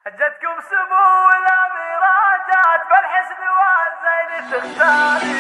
جتكم سمو الأميرة جات بالحسن والزين تختاري.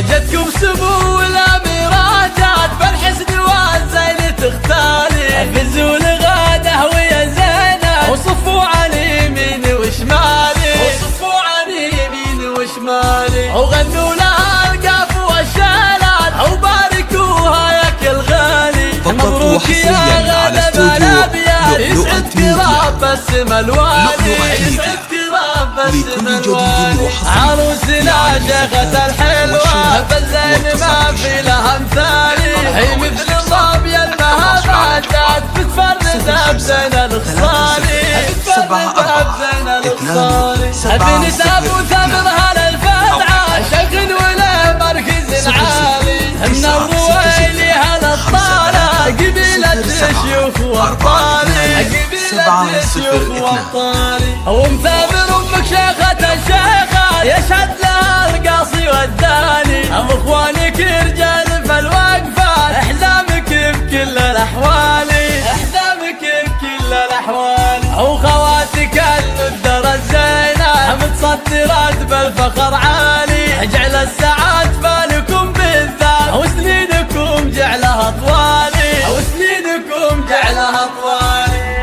جتكم سمو الأميرة جات بالحسن والزين تختاري. فزوا الغاده ويا زينب وصفوا عن يمين وشمالي، وصفوا عن يمين وشمالي، وغنوا لها القاف والشالات وباركوها يا كل غالي. مبروك يا غادة بالابيات، يسعدك رب السما الوالي، يسعدك رب السما الوالي. عروسنا شيخة الحلوة بالزين ما في لها مثالي، هي مثل الظبي المهابات بتفرد بزين الخصالي، بتفرد بزين الخصالي. بنت ابو ثمرها للفتعة شكل ولا مركز عالي، من الرويلي هالطالة قبيلة شيوخ وابطالي، قبيلة شيوخ وابطالي. ومثابر امك شيخة الشيخات يشهد لها القاصي والداني. اخوانك رجال فالوقفات احزامك بكل الاحوال، احزامك بكل الاحوال. وخواتك الندر الزينة متصدرات بالفخر عالي، جعل الساعات بالكم بالذات وسنينكم جعلها طوالي، وسنينكم جعلها طوالي.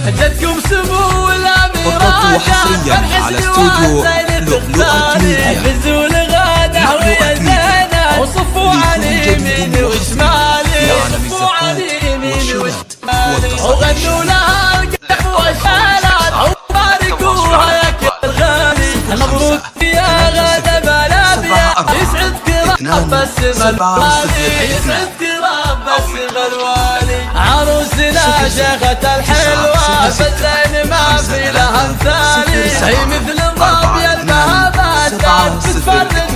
جتكم سمو الأميرة حصريا على استوديو لؤلؤة ميديا. فزوا الغاده ويا زينب وصفوا عن يمين وشمالي، وصفوا عن يمين وشمالي، وغنوا لها القاف والشالات وباركوها يا كل غالي. مبروك يا غادة بالابيات، يسعدك رب السما الوالي، يسعدك رب السما الوالي. عروسنا شيخة الحلوة بالزين ما في لها مثالي، هي مثل الظبي المهابات بتفرد